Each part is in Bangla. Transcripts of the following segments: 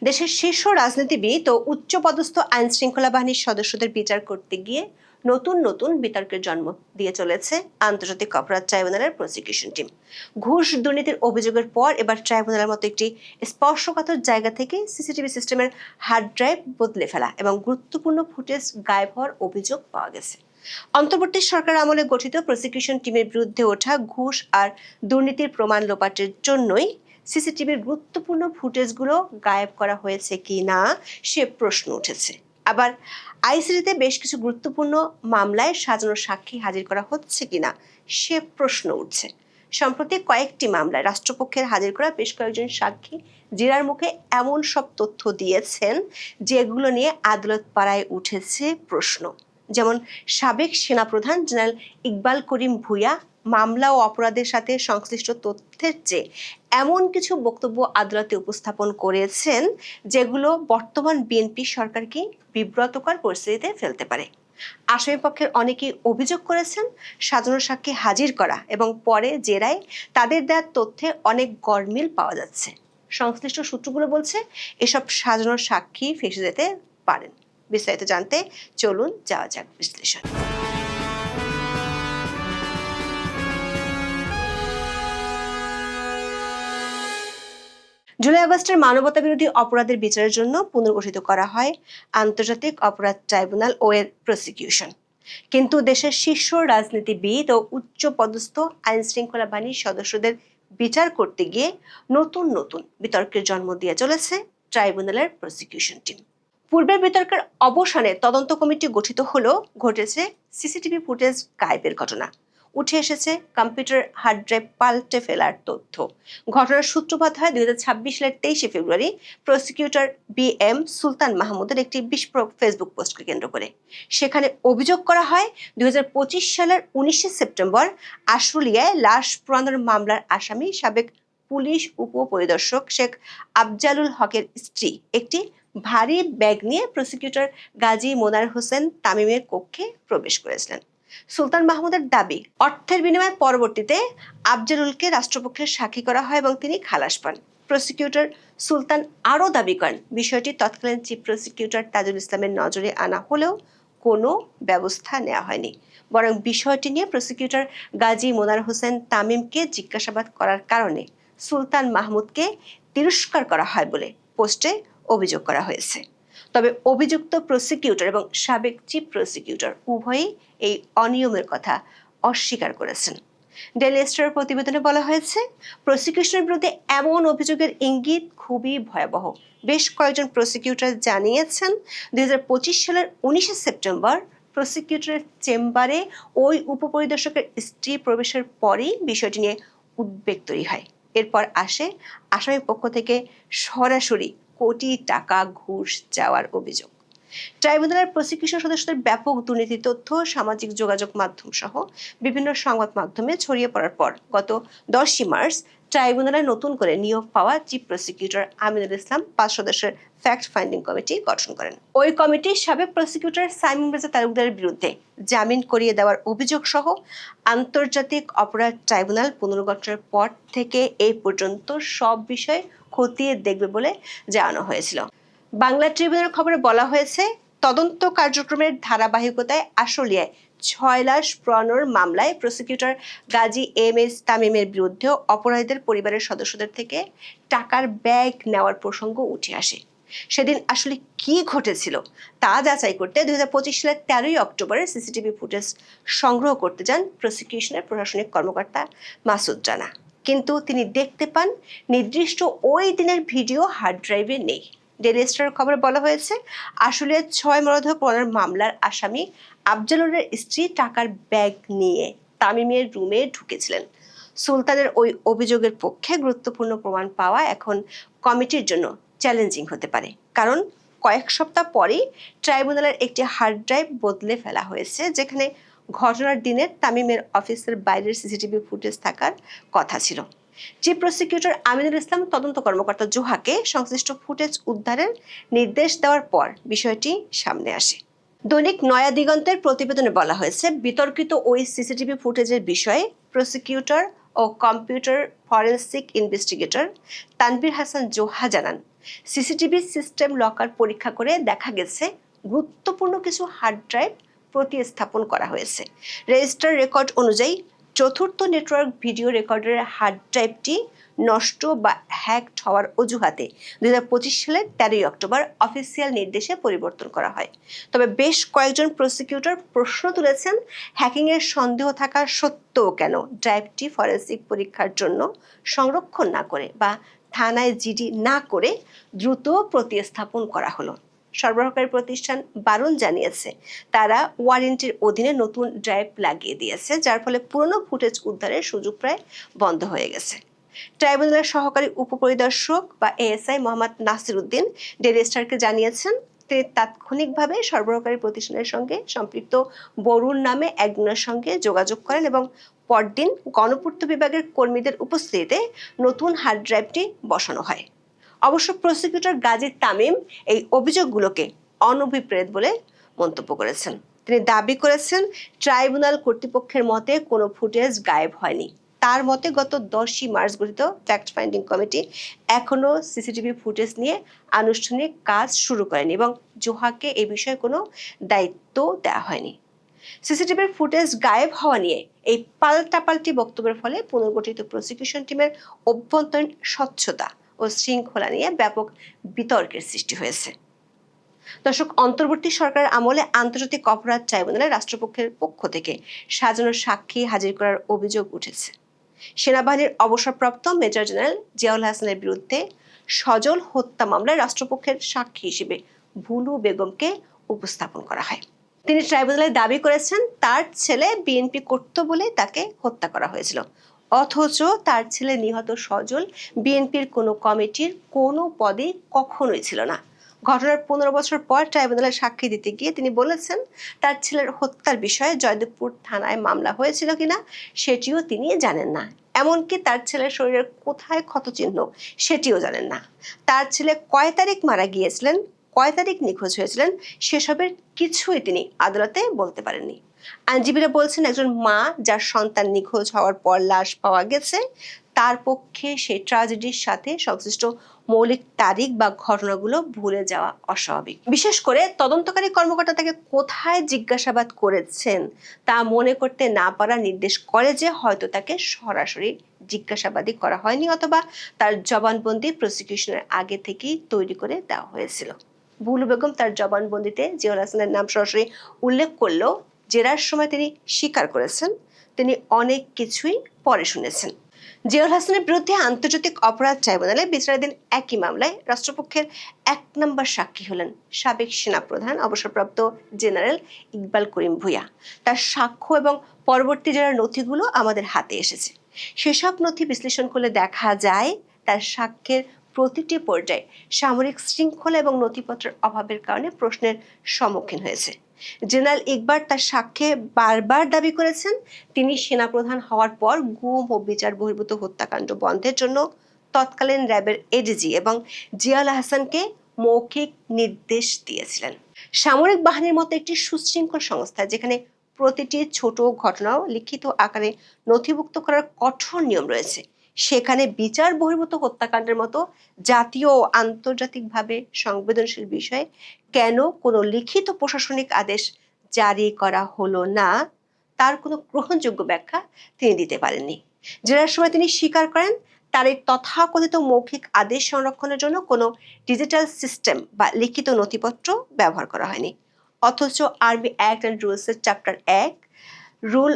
দেশের শীর্ষ রাজনীতিবিদ ও উচ্চপদস্থ আইন শৃঙ্খলা বাহিনীর সদস্যদের বিচার করতে গিয়ে নতুন নতুন বিতর্কের জন্ম দিয়ে চলেছে আন্তর্জাতিক অপরাধ ট্রাইব্যুনালের প্রসিকিউশন টিম। ঘুষ দুর্নীতির অভিযোগের পর এবার ট্রাইব্যুনালের মতো একটি স্পর্শকাতর জায়গা থেকে সিসিটিভি সিস্টেমের হার্ড ড্রাইভ বদলে ফেলা এবং গুরুত্বপূর্ণ ফুটেজ গায়েব হওয়ার অভিযোগ পাওয়া গেছে। অন্তর্বর্তী সরকার আমলে গঠিত প্রসিকিউশন টিমের বিরুদ্ধে ওঠা ঘুষ আর দুর্নীতির প্রমাণ লোপাটের জন্যই সিসিটিভির গুরুত্বপূর্ণ ফুটেজগুলো গায়েব করা হয়েছে কি না সে প্রশ্ন উঠেছে। আবার আইসিটিতে বেশ কিছু গুরুত্বপূর্ণ মামলায় সাজানো সাক্ষী হাজির করা হচ্ছে কিনা সে প্রশ্ন উঠছে। সম্প্রতি কয়েকটি মামলায় রাষ্ট্রপক্ষের হাজির করা বেশ কয়েকজন সাক্ষী জেরার মুখে এমন সব তথ্য দিয়েছেন যেগুলো নিয়ে আদালত পাড়ায় উঠেছে প্রশ্ন। যেমন সাবেক সেনাপ্রধান জেনারেল ইকবাল করিম ভূঁইয়া মামলা ও অপরাধের সাথে সংশ্লিষ্ট তথ্যের চেয়ে এমন কিছু বক্তব্য আদালতে উপস্থাপন করেছেন যেগুলো বর্তমান বিএনপি সরকারকে বিব্রতকর পরিস্থিতিতে ফেলতে পারে। আসামি পক্ষের অনেকেই অভিযোগ করেছেন সাজানো সাক্ষী হাজির করা এবং পরে জেরায় তাদের দেওয়া তথ্যে অনেক গরমিল পাওয়া যাচ্ছে। সংশ্লিষ্ট সূত্রগুলো বলছে এসব সাজানো সাক্ষী ফেঁসে যেতে পারেন। বিস্তারিত জানতে চলুন যাওয়া যাক বিশ্লেষণ। জুলাই আগস্টের মানবতাবিরোধী অপরাধের বিচারের জন্য পুনর্গঠিত করা হয় আন্তর্জাতিক অপরাধ ট্রাইব্যুনাল ও এর প্রসিকিউশন। কিন্তু দেশের শীর্ষ রাজনীতিবিদ ও উচ্চ পদস্থ আইন শৃঙ্খলা বাহিনীর সদস্যদের বিচার করতে গিয়ে নতুন নতুন বিতর্কের জন্ম দিয়ে চলেছে ট্রাইব্যুনালের প্রসিকিউশন টিম। পূর্বের বিতর্কের অবসানে তদন্ত কমিটি গঠিত হলেও ঘটেছে সিসিটিভি ফুটেজ গায়েবের ঘটনা। উঠে এসেছে কম্পিউটার হার্ড ড্রাইভ পাল্টে ফেলার তথ্য। ঘটনার সূত্রপাত হয় 2026 সালের 23শে ফেব্রুয়ারি প্রসিকিউটর BM সুলতান মাহমুদের একটি বিস্ফোরক ফেসবুক পোস্টকে কেন্দ্র করে। সেখানে অভিযোগ করা হয় 2025 সালের 19শে সেপ্টেম্বর আশুলিয়ায় লাশ পোড়ানোর মামলার আসামি সাবেক পুলিশ উপপরিদর্শক শেখ আফজালুল হকের স্ত্রী একটি ভারী ব্যাগ নিয়ে প্রসিকিউটর গাজী মোনার হোসেন তামিমের কক্ষে প্রবেশ করেছিলেন। সুলতান মাহমুদের দাবি, অর্থের বিনিময়ে পরবর্তীতে আফজালুলকে রাষ্ট্রপক্ষের সাক্ষী করা হয় এবং তিনি খালাস পান। প্রসিকিউটর সুলতান আরও দাবি করেন বিষয়টি তৎকালীন চিফ প্রসিকিউটর তাজুল ইসলামের নজরে আনা হলেও কোনো ব্যবস্থা নেওয়া হয়নি, বরং বিষয়টি নিয়ে প্রসিকিউটর গাজী মোনার হোসেন তামিমকে জিজ্ঞাসাবাদ করার কারণে সুলতান মাহমুদকে তিরস্কার করা হয় বলে পোস্টে অভিযোগ করা হয়েছে। তবে অভিযুক্ত প্রসিকিউটর এবং সাবেক চিফ প্রসিকিউটর উভয়ই এই অনিয়মের কথা অস্বীকার করেছেন। ডেইলি স্টার প্রতিবেদনে বলা হয়েছে, প্রসিকিউশনের বিরুদ্ধে এমন অভিযোগের ইঙ্গিত খুবই ভয়াবহ। বেশ কয়েকজন প্রসিকিউটর জানিয়েছেন 2025 সালের 19শে সেপ্টেম্বর প্রসিকিউটরের চেম্বারে ওই উপপরিদর্শকের স্ত্রী প্রবেশের পরই বিষয়টি নিয়ে উদ্বেগ তৈরি হয়। এরপর আসে আসামি পক্ষ থেকে সরাসরি কোটি টাকা ঘুষ চাওয়ার অভিযোগ। ট্রাইব্যুনালের প্রসিকিউশন সদস্যদের ব্যাপক দুর্নীতি তথ্য সামাজিক যোগাযোগ মাধ্যম সহ বিভিন্ন সংবাদ মাধ্যমে ছড়িয়ে পড়ার পর গত 10ই মার্চ ট্রাইব্যুনালে নতুন করে নিয়োগ পাওয়া চিফ প্রসিকিউটর আমিনুল ইসলাম 5 সদস্যের ফ্যাক্ট ফাইন্ডিং কমিটি গঠন করেন। ওই কমিটি সাবেক প্রসিকিউটর সাইমন রেজা তালুকদারের বিরুদ্ধে জামিন করিয়ে দেওয়ার অভিযোগ সহ আন্তর্জাতিক অপরাধ ট্রাইব্যুনাল পুনর্গঠনের পর থেকে এই পর্যন্ত সব বিষয় খতিয়ে দেখবে বলে জানানো হয়েছিল। বাংলা ট্রিবিউনের খবরে বলা হয়েছে, তদন্ত কার্যক্রমের ধারাবাহিকতায় আশুলিয়ায় 6 লাশ পোড়ানোর মামলায় প্রসিকিউটর গাজী MS তামিমের বিরুদ্ধেও অপরাধীদের পরিবারের সদস্যদের থেকে টাকার ব্যাগ নেওয়ার প্রসঙ্গ উঠে আসে। সেদিন আসলে কি ঘটেছিল তা যাচাই করতে 2025 সালের 13ই অক্টোবরে সিসিটিভি ফুটেজ সংগ্রহ করতে যান প্রসিকিউশনের প্রশাসনিক কর্মকর্তা মাসুদ রানা। কিন্তু তিনি দেখতে পান নির্দিষ্ট ওই দিনের ভিডিও হার্ড ড্রাইভে নেই। ডেইলি স্টার খবরে বলা হয়েছে, আসলে 6 মরদেহ পোড়ানোর মামলার আসামি আফজালুলের স্ত্রী টাকার ব্যাগ নিয়ে তামিমের রুমে ঢুকেছিলেন। সুলতানের ওই অভিযোগের পক্ষে গুরুত্বপূর্ণ প্রমাণ পাওয়া এখন কমিটির জন্য চ্যালেঞ্জিং হতে পারে, কারণ কয়েক সপ্তাহ পরেই ট্রাইব্যুনালের একটি হার্ড ড্রাইভ বদলে ফেলা হয়েছে যেখানে ঘটনার দিনের তামিমের অফিসের বাইরের সিসিটিভি ফুটেজ থাকার কথা ছিল। চিফ প্রসিকিউটর আমিনুল ইসলাম তদন্ত কর্মকর্তা জোহাকে সংশ্লিষ্ট ফুটেজ উদ্ধারের নির্দেশ দেওয়ার পর বিষয়টি সামনে আসে। দৈনিক নয়া দিগন্তের প্রতিবেদনে বলা হয়েছে, বিতর্কিত ওই সিসিটিভি ফুটেজের বিষয়ে প্রসিকিউটর ও computer forensic investigator Tanvir Hasan Joha জানান, সিসিটিভি সিস্টেম লকার পরীক্ষা করে দেখা গেছে গুরুত্বপূর্ণ কিছু হার্ড ড্রাইভ প্রতিস্থাপন করা হয়েছে। রেজিস্টার রেকর্ড অনুযায়ী চতুর্থ নেটওয়ার্ক ভিডিও রেকর্ডারের হার্ড ড্রাইভটি নষ্ট বা হ্যাকড হওয়ার অজুহাতে 2025 সালের 13 অক্টোবর অফিসিয়াল নির্দেশে পরিবর্তন করা হয়। তবে বেশ কয়েকজন প্রসিকিউটর প্রশ্ন তুলেছেন, হ্যাকিংয়ের সন্দেহ থাকা সত্ত্বেও কেন ড্রাইভটি ফরেনসিক পরীক্ষার জন্য সংরক্ষণ না করে বা থানায় জিডি না করে দ্রুত প্রতিস্থাপন করা হলো। সরবরাহকারী প্রতিষ্ঠান বারণ জানিয়েছে তারা ওয়ারেন্টির অধীনে নতুন ড্রাইভ লাগিয়ে দিয়েছে, যার ফলে পুরনো ফুটেজ উদ্ধারের সুযোগ প্রায় বন্ধ হয়ে গেছে। ট্রাইব্যুনালের সহকারী উপপরিদর্শক বা এএসআই মোহাম্মদ নাসির উদ্দিন ডেইলি স্টারকে জানিয়েছেন তিনি তাৎক্ষণিকভাবে সরবরাহকারী প্রতিষ্ঠানের সঙ্গে সম্পৃক্ত বরুণ নামে একজনের সঙ্গে যোগাযোগ করেন এবং পরদিন গণপূর্ত বিভাগের কর্মীদের উপস্থিতিতে নতুন হার্ড ড্রাইভটি বসানো হয়। অবশ্য প্রসিকিউটর গাজী তামিম এই অভিযোগগুলোকে অনভিপ্রেত বলে মন্তব্য করেছেন। তিনি দাবি করেছেন ট্রাইব্যুনাল কর্তৃপক্ষের মতে কোনো ফুটেজ গায়েব হয়নি। তার মতে গত 10 মার্চ গঠিত ফ্যাক্ট ফাইন্ডিং কমিটি এখনো সিসিটিভি ফুটেজ নিয়ে আনুষ্ঠানিক কাজ শুরু করেনি এবং জোহাকে এই বিষয়ে কোনো দায়িত্ব দেওয়া হয়নি। সিসিটিভির ফুটেজ গায়েব হওয়া নিয়ে এই পাল্টাপাল্টি বক্তব্যের ফলে পুনর্গঠিত প্রসিকিউশন টিমের অভ্যন্তরীণ স্বচ্ছতা ও শৃঙ্খলা নিয়ে ব্যাপক বিতর্কের সৃষ্টি হয়েছে। দর্শক, অন্তর্বর্তী সরকারের আমলে আন্তর্জাতিক অপরাধ ট্রাইব্যুনালে রাষ্ট্রপক্ষের পক্ষ থেকে সাজানো সাক্ষী হাজির করার অভিযোগ উঠেছে। সেনাবাহিনীর অবসরপ্রাপ্ত মেজর জেনারেল জিয়াউল হাসানের বিরুদ্ধে সজল হত্যা মামলায় রাষ্ট্রপক্ষের সাক্ষী হিসেবে ভুলু বেগমকে উপস্থাপন করা হয়। তিনি ট্রাইব্যুনালে দাবি করেছেন তার ছেলে বিএনপি করত বলে তাকে হত্যা করা হয়েছিল, অথচ তার ছেলে নিহত সজল বিএনপির কোনো কমিটির কোনো পদে কখনোই ছিল না। ঘটনার 15 বছর পর ট্রাইব্যুনালে সাক্ষী দিতে গিয়ে তিনি বলেছেন তার ছেলের হত্যার বিষয়ে জয়দেবপুর থানায় মামলা হয়েছিল কিনা সেটিও তিনি জানেন না, এমনকি তার ছেলের শরীরের কোথায় ক্ষতচিহ্ন সেটিও জানেন না। তার ছেলে কয় তারিখ মারা গিয়েছিলেন, কয় তারিখ নিখোঁজ হয়েছিলেন সেসবের কিছুই তিনি আদালতে বলতে পারেননি। আইনজীবীরা বলছেন একজন মা যার সন্তান নিখোঁজ হওয়ার পর লাশ পাওয়া গেছে তার পক্ষে সেই ট্র্যাজেডির সাথে সংশ্লিষ্ট মৌলিক তারিখ বা ঘটনাগুলো ভুলে যাওয়া অস্বাভাবিক। বিশেষ করে তদন্তকারী কর্মকর্তা তাকে কোথায় জিজ্ঞাসাবাদ করেছেন তা মনে করতে না পারা নির্দেশ করে যে হয়তো তাকে সরাসরি জিজ্ঞাসাবাদই করা হয়নি অথবা তার জবানবন্দি প্রসিকিউশনের আগে থেকেই তৈরি করে দেওয়া হয়েছিল। ভুলু বেগম তার জবানবন্দিতে জিয়াউল হাসানের নাম সরাসরি উল্লেখ করলেও জেরার সময় তিনি স্বীকার করেছেন তিনি অনেক কিছুই পরে শুনেছেন। জিয়াউল হাসানের বিরুদ্ধে আন্তর্জাতিক অপরাধ ট্রাইব্যুনালে বিচারাধীন একই মামলায় রাষ্ট্রপক্ষের 1 নম্বর সাক্ষী হলেন সাবেক সেনাপ্রধান অবসরপ্রাপ্ত জেনারেল ইকবাল করিম ভূঁইয়া। তার সাক্ষ্য এবং পরবর্তী জেরার নথিগুলো আমাদের হাতে এসেছে। সেসব নথি বিশ্লেষণ করলে দেখা যায় তার সাক্ষ্যের প্রতিটি পর্যায়ে সামরিক শৃঙ্খলা এবং নথিপত্রের অভাবের কারণে প্রশ্নের সম্মুখীন হয়েছে। জেনারেল ইকবাল তার সাক্ষ্যে বারবার দাবি করেছেন তিনি সেনাপ্রধান হওয়ার পর গুম ও বিচার বহির্ভূত হত্যাকাণ্ড বন্ধের জন্য তৎকালীন র্যাবের এডিজি এবং জিয়াউল হাসানকে মৌখিক নির্দেশ দিয়েছিলেন। সামরিক বাহিনীর মতো একটি সুশৃঙ্খল সংস্থা যেখানে প্রতিটি ছোট ঘটনাও লিখিত আকারে নথিভুক্ত করার কঠোর নিয়ম রয়েছে, সেখানে বিচার বহির্ভূত হত্যাকাণ্ডের মতো জাতীয় ও আন্তর্জাতিকভাবে সংবেদনশীল বিষয়ে কেন কোনো লিখিত প্রশাসনিক আদেশ জারি করা হলো না তার কোনো গ্রহণযোগ্য ব্যাখ্যা তিনি দিতে পারেননি। জেরার সময় তিনি স্বীকার করেন তার এই তথাকথিত মৌখিক আদেশ সংরক্ষণের জন্য কোনো ডিজিটাল সিস্টেম বা লিখিত নথিপত্র ব্যবহার করা হয়নি, অথচ আর্মি অ্যাক্ট অ্যান্ড রুলসের চ্যাপ্টার 1 রুল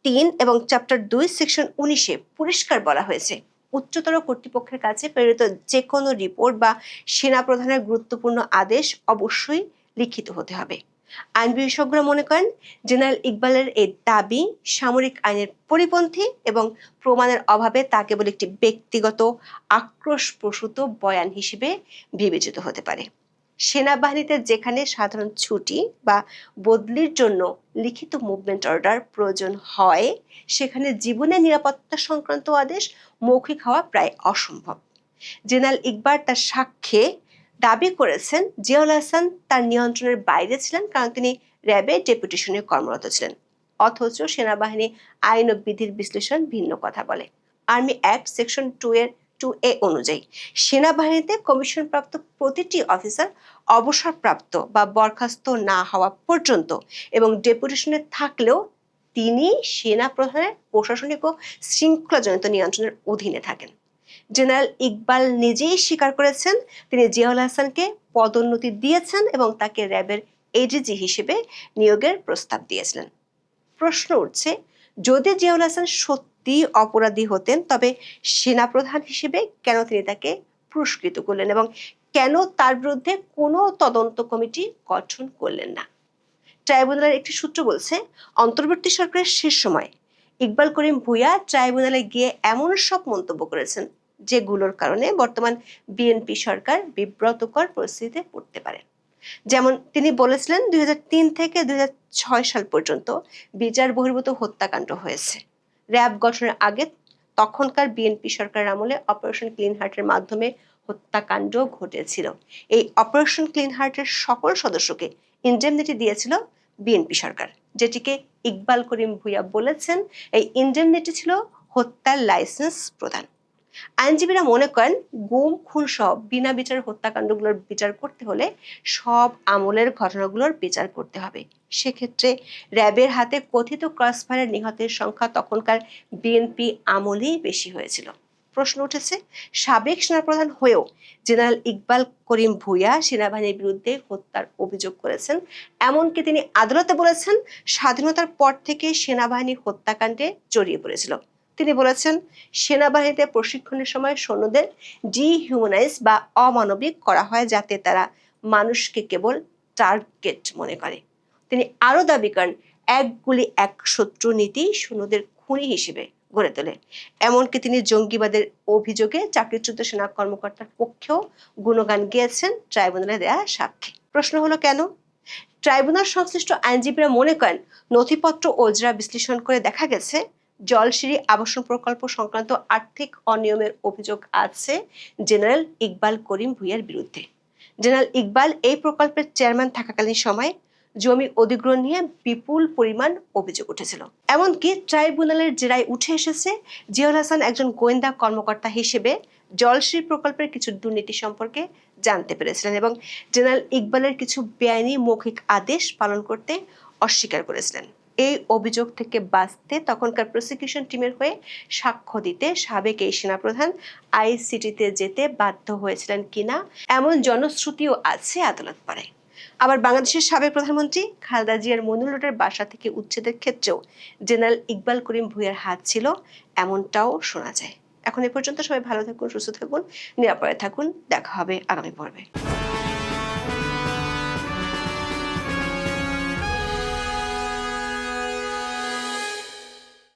3 এবং চ্যাপ্টার 2 সেকশন 19-এ পরিষ্কার বলা হয়েছে উচ্চতর কর্তৃপক্ষের কাছে প্রেরিত যে কোনো রিপোর্ট বা সেনাপ্রধানের গুরুত্বপূর্ণ আদেশ অবশ্যই লিখিত হতে হবে। আইন বিশেষজ্ঞরা মনে করেন জেনারেল ইকবালের এই দাবি সামরিক আইনের পরিপন্থী এবং প্রমাণের অভাবে তা কেবল একটি ব্যক্তিগত আক্রোশপ্রসূত বয়ান হিসেবে বিবেচিত হতে পারে। সেনাবাহিনীতে যেখানে সাধারণ ছুটি বা বদলির জন্য লিখিত মুভমেন্ট অর্ডার প্রয়োজন হয় সেখানে জীবনের নিরাপত্তা সংক্রান্ত আদেশ মৌখিক হওয়া প্রায় অসম্ভব। জেনারেল ইকবাল তার সাক্ষ্যে দাবি করেছেন জিয়াউল হাসান তার নিয়ন্ত্রণের বাইরে ছিলেন কারণ তিনি র্যাবে ডেপুটেশনে কর্মরত ছিলেন, অথচ সেনাবাহিনী আইন ও বিধির বিশ্লেষণ ভিন্ন কথা বলে। আর্মি অ্যাক্ট সেকশন 2 এর 2A অনুযায়ী সেনাবাহিনীতে কমিশনপ্রাপ্ত প্রতিটি অফিসার অবসরপ্রাপ্ত বা বরখাস্ত না হওয়া পর্যন্ত এবং ডেপুটেশনে থাকলেও তিনি সেনা প্রধানের প্রশাসনিক ও শৃঙ্খলাজনিত নিয়ন্ত্রণের অধীনে থাকেন। জেনারেল ইকবাল নিজেই স্বীকার করেছেন তিনি জিয়াউল হাসানকে পদোন্নতি দিয়েছেন এবং তাকে র্যাবের এডিজি হিসেবে নিয়োগের প্রস্তাব দিয়েছিলেন। প্রশ্ন উঠছে, যদি জিয়াউল হাসান সত্যি অপরাধী হতেন তবে সেনাপ্রধান হিসেবে কেন তিনি তাকে পুরস্কৃত করলেন এবং কেন তার বিরুদ্ধে কোনো তদন্ত কমিটি গঠন করলেন না? ট্রাইব্যুনালের একটি সূত্র বলছে, অন্তর্বর্তী সরকারের শেষ সময় ইকবাল করিম ভূঁইয়া ট্রাইব্যুনালে গিয়ে এমন সব মন্তব্য করেছেন যেগুলোর কারণে বর্তমান বিএনপি সরকার বিব্রতকর পরিস্থিতিতে পড়তে পারে। যেমন তিনি বলেছিলেন 2003 থেকে 2006 সাল পর্যন্ত বিচার বহির্ভূত হত্যাকাণ্ড হয়েছে। র্যাব গঠনের আগে তখনকার বিএনপি সরকারের আমলে অপারেশন ক্লিন হার্টের মাধ্যমে হত্যাকাণ্ড ঘটেছিল। এই অপারেশন ক্লিন হার্টের সকল সদস্যকে ইনডেমনিটি দিয়েছিল বিএনপি সরকার, যেটিকে ইকবাল করিম ভূঁইয়া বলেছেন এই ইনডেমনিটি ছিল হত্যার লাইসেন্স প্রদান। আইনজীবীরা মনে করেন গুম খুন সহ বিনা বিচার হত্যাকাণ্ডগুলোর বিচার করতে হলে সব আমলের ঘটনাগুলোর বিচার করতে হবে। সেক্ষেত্রে র্যাবের হাতে কথিত ক্রসফায়ারের নিহতের সংখ্যা তখনকার বিএনপি আমলেই বেশি হয়েছিল। প্রশ্ন উঠেছে, সাবেক সেনাপ্রধান হয়েও জেনারেল ইকবাল করিম ভূঁইয়া সেনাবাহিনীর বিরুদ্ধে হত্যার অভিযোগ করেছেন, এমনকি তিনি আদালতে বলেছেন স্বাধীনতার পর থেকে সেনাবাহিনী হত্যাকাণ্ডে জড়িয়ে পড়েছিল। তিনি বলেছেন সেনাবাহিনীতে প্রশিক্ষণের সময় সৈন্যদের ডিহিউম্যানাইজ বা অমানবিক করা হয় যাতে তারা মানুষকে কেবল টার্গেট মনে করে। তিনি আরো দাবি করেন এক গুলি এক শত্রু নীতি সৈন্যদের খুনি হিসেবে গড়ে তোলে। এমনকি তিনি জঙ্গিবাদের অভিযোগে চাকরিচ্যুত সেনা কর্মকর্তার পক্ষেও গুণগান গেয়েছেন ট্রাইব্যুনালে দেয়া সাক্ষ্যে। প্রশ্ন হলো কেন? ট্রাইব্যুনাল সংশ্লিষ্ট আইনজীবীরা মনে করেন নথিপত্র ওজরা বিশ্লেষণ করে দেখা গেছে জলসিঁড়ি আবাসন প্রকল্প সংক্রান্ত আর্থিক অনিয়মের অভিযোগ আছে জেনারেল ইকবাল করিম ভূঁইয়ার বিরুদ্ধে। জেনারেল ইকবাল এই প্রকল্পের চেয়ারম্যান থাকাকালীন সময় জমি অধিগ্রহণ নিয়ে বিপুল পরিমাণ অভিযোগ উঠেছিল। এমনকি ট্রাইব্যুনালের জেরায় উঠে এসেছে জিয়াউল হাসান একজন গোয়েন্দা কর্মকর্তা হিসেবে জলসিঁড়ি প্রকল্পের কিছু দুর্নীতি সম্পর্কে জানতে পেরেছিলেন এবং জেনারেল ইকবালের কিছু বেআইনি মৌখিক আদেশ পালন করতে অস্বীকার করেছিলেন। এই অভিযোগ থেকে বাঁচতে তখনকার প্রসিকিউশন টিমের হয়ে সাক্ষ্য দিতে সাবেক এই সেনাপ্রধান আইসিটিতে যেতে বাধ্য হয়েছিলেন কিনা এমন জনশ্রুতিও আছে আদালত পাড়ায়। আবার বাংলাদেশের সাবেক প্রধানমন্ত্রী খালেদা জিয়ার মনির রোডের বাসা থেকে উচ্ছেদের ক্ষেত্রেও জেনারেল ইকবাল করিম ভূঁইয়ার হাত ছিল, এমনটাও শোনা যায়। এখন এ পর্যন্ত সবাই ভালো থাকুন, সুস্থ থাকুন, নিরাপদে থাকুন। দেখা হবে আগামী পর্বে।